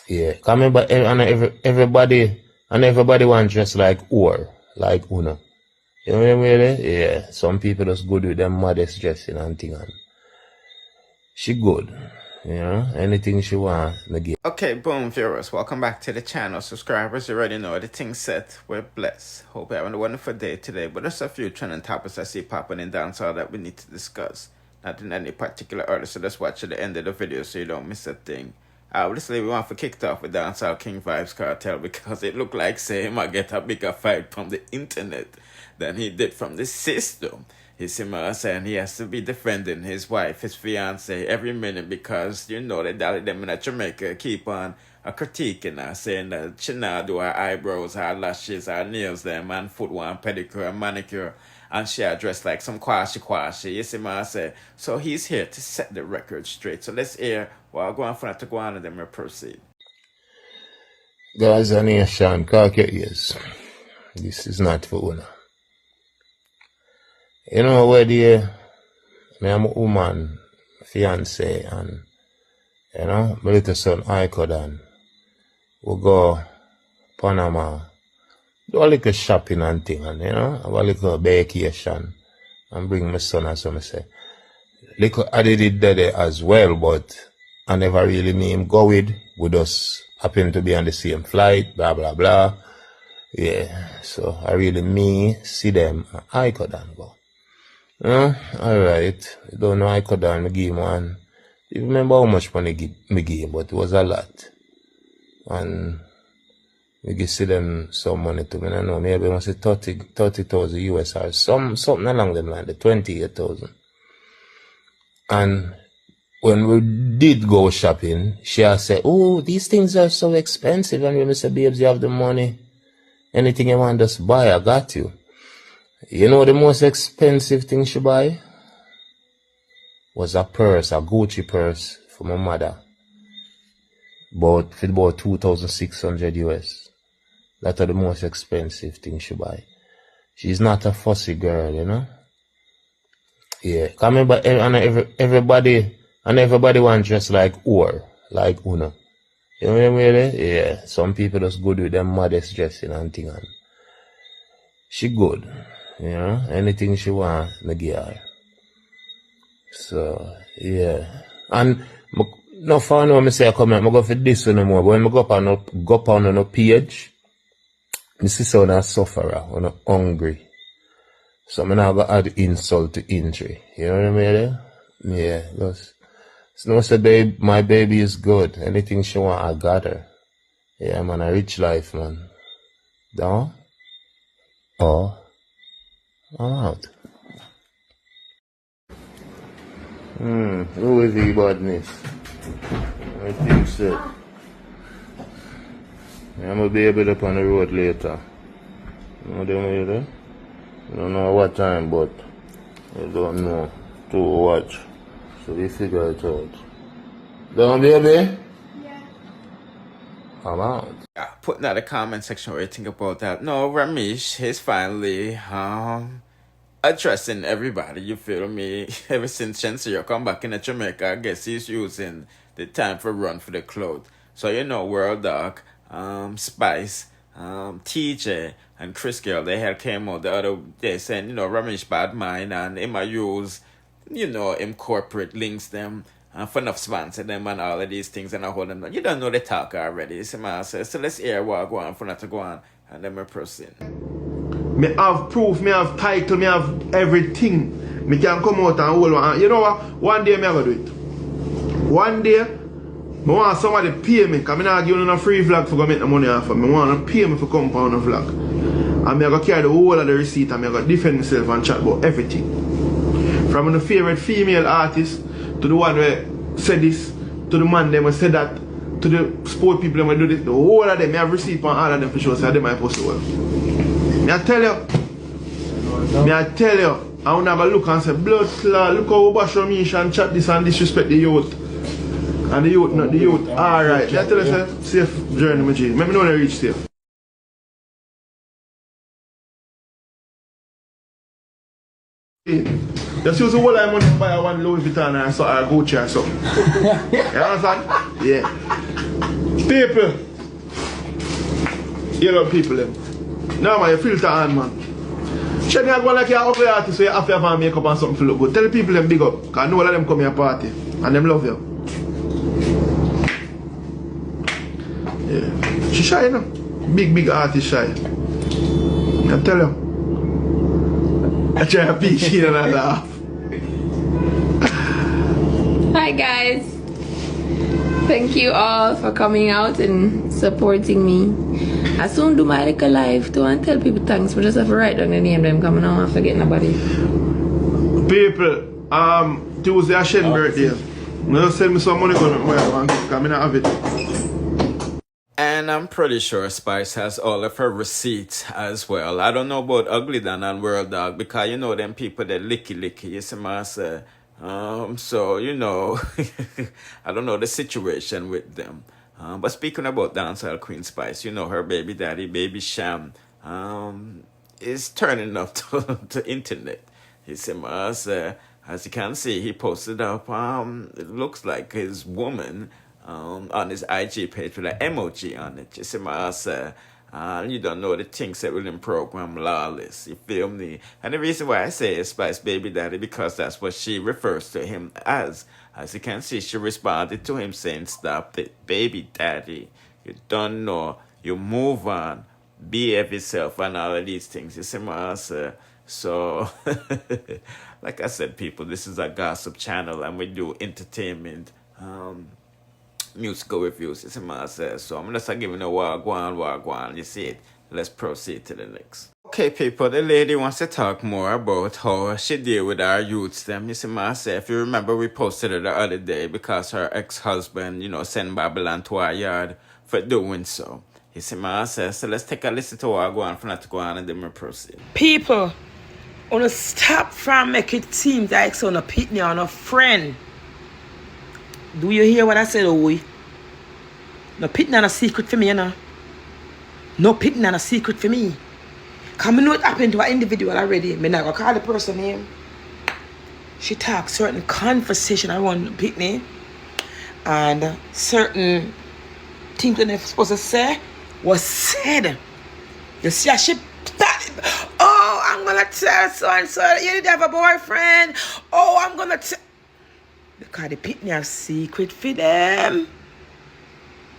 Yeah, coming but everybody want dress like or like Uno. You know what I mean? Yeah. Some people just good with them modest dressing and thing and she good. You know, anything she want, me give. Okay, boom, viewers, welcome back to the channel. Subscribers, you already know the thing's set. We're blessed. Hope you're having a wonderful day today. But there's a few trending topics I see popping in dancehall that we need to discuss. Not in any particular order, so just watch to the end of the video so you don't miss a thing. Obviously, we want to kick it off with dancehall king Vybz Kartel because it looked like, say, he might get a bigger fight from the internet than he did from the system. He's saying he has to be defending his wife, his fiance, every minute because, you know, they dolly them in Jamaica keep on critiquing her, saying that she now do her eyebrows, her lashes, her nails, them, and footwear, and pedicure, and manicure, and she dressed like some quashi. You see what I say? So he's here to set the record straight. So let's hear what I'm going to go on and then we'll proceed. Guys, and here, Sean, cock your ears. This is not for Una. You know where me am a woman, fiance, and you know, my little son Ikodan. We go Panama, do a little shopping and thing, and you know, have a little vacation and bring my son as I say. Little I did it there as well, but I never really me him go with. We just happen to be on the same flight, blah blah blah. Yeah, so I really me, Sidem, and Ikodan go. Alright. You don't know I could down me give him one. You remember how much money me give him, but it was a lot. And we give them some money to me. I don't know, maybe I say 30,000 US or something along them line, the 28,000. And when we did go shopping, she said, oh, these things are so expensive. And when I say, babes, you have the money. Anything you want, just buy, I got you. You know the most expensive thing she buy? Was a purse, a Gucci purse for my mother. For about 2,600 US. That's the most expensive thing she buy. She's not a fussy girl, you know? Yeah. Coming but everybody want dress like or like Uno. You know what I mean? Yeah. Some people just good with them modest dressing and thing and she good. You know, anything she want, me give her. So, yeah. And, no for now, I say I come here, I go for this one no more. But when I go up on a page, I see someone a sufferer, or hungry. So I'm not going to add insult to injury. You know what I mean? Yeah, just, no say, babe, my baby is good. Anything she want, I got her. Yeah, man, a rich life, man. Down? Oh. I'm out. Who is the badness? I think so. I'm gonna be able up on the road later. You know them way there? I don't know what time, but I don't know to watch. So we figure it out. Down, baby? Yeah. I'm out. Yeah, put in the comment section what you think about that. No, Romeich is finally addressing everybody, you feel me? Ever since Shenseea come back in Jamaica, I guess he's using the time for run for the cloud. So you know, World Dawg, Spice, TJ, and Chris Gayle, they had came out the other day saying, you know, Romeich bad mind and he might use, you know, him corporate links them. For enough sponsor them and all of these things and I hold them down. You don't know the talk already. So let's hear what go on for not to go on and then we proceed. Me have proof, me have title, me have everything. Me can come out and hold one. You know what? One day me have to do it. One day, me want somebody pay me because I not give you no free vlog for go make the money off of me. I want to pay me for come on a vlog. And me I go carry the whole of the receipt and me I go defend myself and chat about everything. From my favorite female artist to the one who said this, to the man them who said that, to the sport people who do this, the whole of them, I have received on all of them for sure, so they might post well. Me I tell you, I wanna go look and say, blood clot, look how we bash Romeich and chat this and disrespect the youth. And the youth, not the youth. Alright, I tell you, say, safe journey, my G. Let me know when I reach safe. Just use the whole of money to buy one Louis Vuitton or a Gucci or something. You understand? Yeah. People. Yellow people them. Now man, you filter on man. Shani I go like you're ugly artist so you have to have makeup and something to look good. Tell the people them big up. Cause I know all of them come here party. And them love you. Yeah. She shy you know. Big artist shy. I tell you. I try to be she and I laugh. Hi guys. Thank you all for coming out and supporting me. I soon do my little live too and tell people thanks, but just have to write down the name them coming on and forget nobody. People, Tuesday I Shen birthday. Now send me some money because I'm coming out of it. And I'm pretty sure Spice has all of her receipts as well. I don't know about Ugly Dan and World Dog because you know them people that licky, you see my say. So you know, I don't know the situation with them. But speaking about Dancehall Queen Spice, you know her baby daddy, Baby Sham, is turning up to internet. You see my say, as you can see, he posted up, it looks like his woman, on his IG page with an emoji on it. You see my say, you don't know the things that will in program lawless. You feel me? And the reason why I say Spice Baby Daddy because that's what she refers to him as. As you can see, she responded to him saying, "Stop it, baby daddy. You don't know. You move on. Behave yourself," and all of these things. You see my answer? So, like I said, people, this is a gossip channel and we do entertainment, musical reviews. You see my answer? So I'm just giving a wagwan. You see it? Let's proceed to the next. Okay, people, the lady wants to talk more about how she deal with our youths them. You see myself, if you remember, we posted it the other day because her ex-husband, you know, sent Babylon to our yard for doing so. You see myself, so let's take a listen to what I go on for not to go on and then we proceed. People, wanna stop from making it seem like it's on a pitney on a friend. Do you hear what I said, Owie? No pitney on a secret for me, you know. No pitney on a secret for me. Cause I know it happened to an individual already. I'm not gonna call the person name. She talks certain conversation around Pitney and certain things that they're supposed to say was said. You see how she started, "Oh, I'm gonna tell so and so you didn't have a boyfriend. Oh, I'm gonna tell," because the Pitney have secret for them.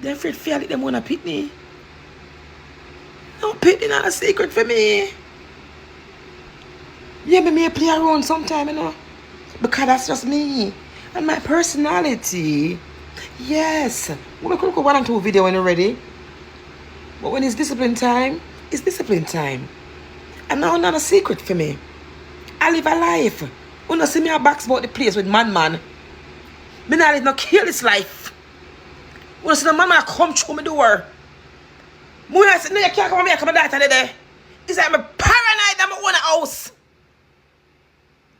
They're afraid to feel like them wanna Pitney. No Pitney not a secret for me. Yeah, me may play around sometime, you know. Because that's just me. And my personality. Yes. We could go 1 and 2 video when you're ready. But when it's discipline time, it's discipline time. And now not a secret for me. I live a life. You don't see me a box about the place with man. Me not live no careless life. You don't see the man come through my door. No, you can't come and make my daughter today. It's like I'm paranoid that I own a house.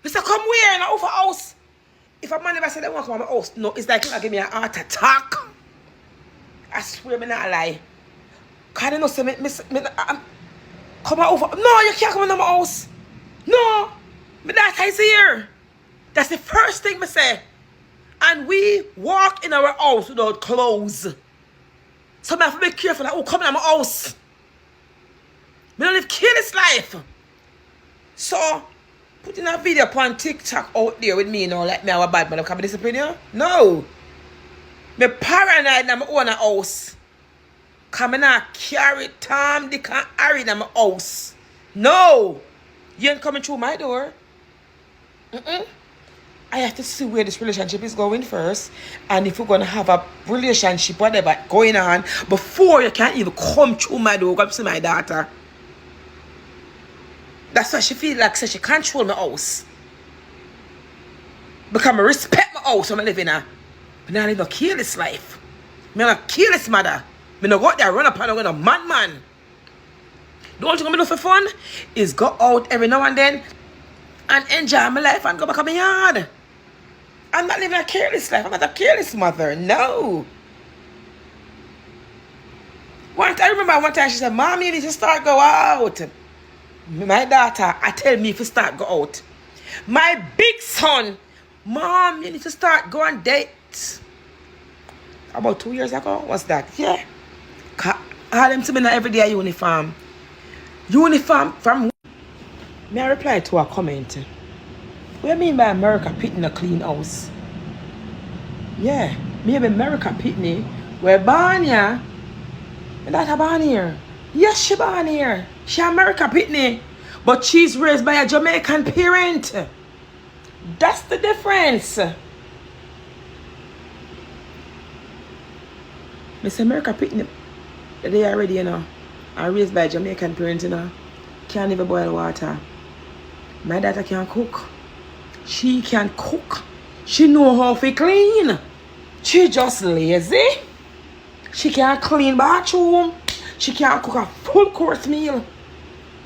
I say, come where in a over house? If a man ever said they want to come to my house, no, it's like give me a heart attack. I swear me not lie. Because they know say me come over. No, you can't come to my house. No, my daughter is here. That's the first thing me say. And we walk in our house without clothes. So I have to be careful like, oh, come in my house. I don't live careless life. So, putting a video upon TikTok out there with me, you know, like me, I'm a bad man, I'm coming to discipline you? No. I'm paranoid in my own house. Because I not carry Tom, Dick, and Harry in my house. No. You ain't coming through my door. I have to see where this relationship is going first. And if we're going to have a relationship, whatever, going on, before you can even come through my door, come see my daughter. That's why she feels like she control my house. Because I respect my house when I live in her. But I live a careless life. I'm not a careless mother. I don't go out there run up and I'm a man. The only thing I'm doing for fun is go out every now and then and enjoy my life and go back to my yard. I'm not living a careless life. I'm not a careless mother. No. I remember one time she said, "Mommy, you need to start go out." My daughter, I tell me if you start go out. My big son, "Mom, you need to start go on dates." about 2 years ago. What's that? Yeah. All them to me in everyday uniform. Uniform from... May I reply to a comment? What do you mean by America pitting a clean house? Yeah. Maybe America pitting where born here. And that a born here. Yes, she born here. She America pitney. But she's raised by a Jamaican parent. That's the difference. Miss America pitney. They already, you know. I'm raised by a Jamaican parent, you know. Can't even boil water. My daughter can cook. She can cook. She know how to clean. She just lazy. She can't clean bathroom. She can't cook a full course meal.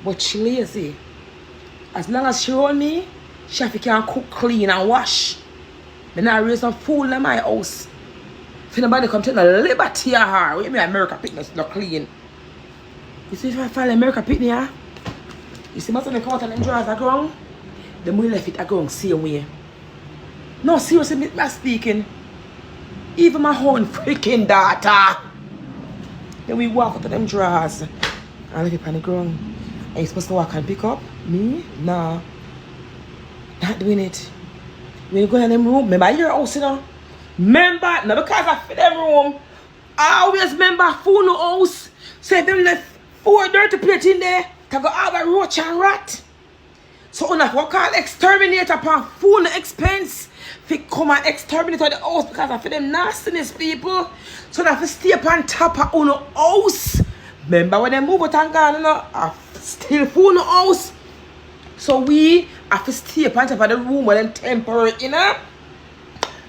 But she lazy. As long as she run me, she can cook, clean and wash. Then I raise some food in my house. If nobody come take no liberty of her, what you mean America picnic not clean? You see if I find America picnic here, you see most of them come out and them drawers are ground, them will left it a ground same way. No, seriously, I'm speaking. Even my own freaking daughter. Then we walk out of them drawers and leave it on the ground. Are you supposed to walk and pick up? Me? Nah. Not doing it. When you go in them room, remember your house, you know? Remember, not because I fit them room. I always remember food no house. So if them left 4 dirty plates in there, to go out by roach and rat. So on what call exterminate upon food no expense. If come and exterminate the house because I feel them nastiness people. So that if stay up on top of uno house. Remember when they move out and gone, you know, I still food no house. So we have to stay up on top of the room where them temporary, you know,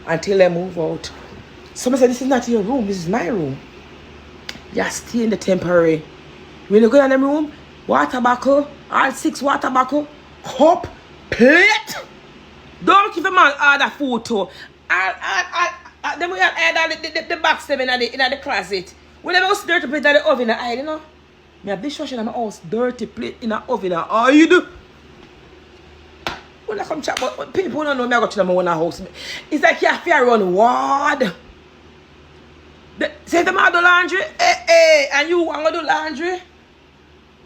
until they move out. Somebody said, this is not your room, this is my room. You stay in the temporary. When you go in the room, water bottle, all 6 water bottle, cup, plate. Don't give a man order food too. Then we add the box them in the closet. We never use dirty plate in the oven, you know. I have dishwasher in my house, dirty plate in the oven, hide. When I come chat, but people don't know me, I go to my own house. It's like you have to run ward. Say them I do laundry, and you want to do laundry.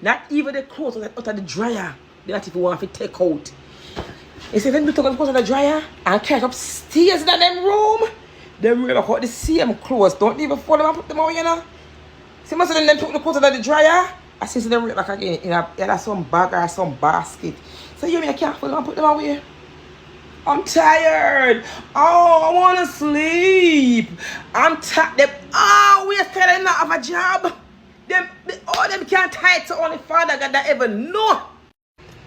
Not even the clothes out of the dryer. They not even want to take out. They say them do take the clothes out of the dryer and carry upstairs in them room. Them really got the same clothes. Don't even fold them and put them out, you know. See, most of them took the clothes out of the dryer. I see them right back again in a some bag or some basket. So you mean I can't fold them and put them away? I'm tired. Oh, I want to sleep. I'm tired. Them always tell them not have a job. All them can't tie to only Father God that ever know.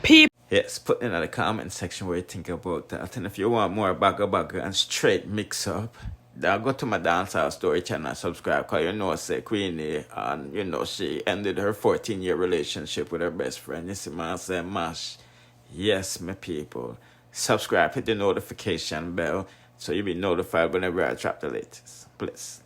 People. Yes, put in the comment section what you think about that. And if you want more bagger and straight mix up, then go to my Dancehall story channel, subscribe, because you know, say Queenie, and you know, she ended her 14-year relationship with her best friend. You see, man, say mash. Yes, my people. Subscribe, hit the notification bell so you'll be notified whenever I drop the latest. Please.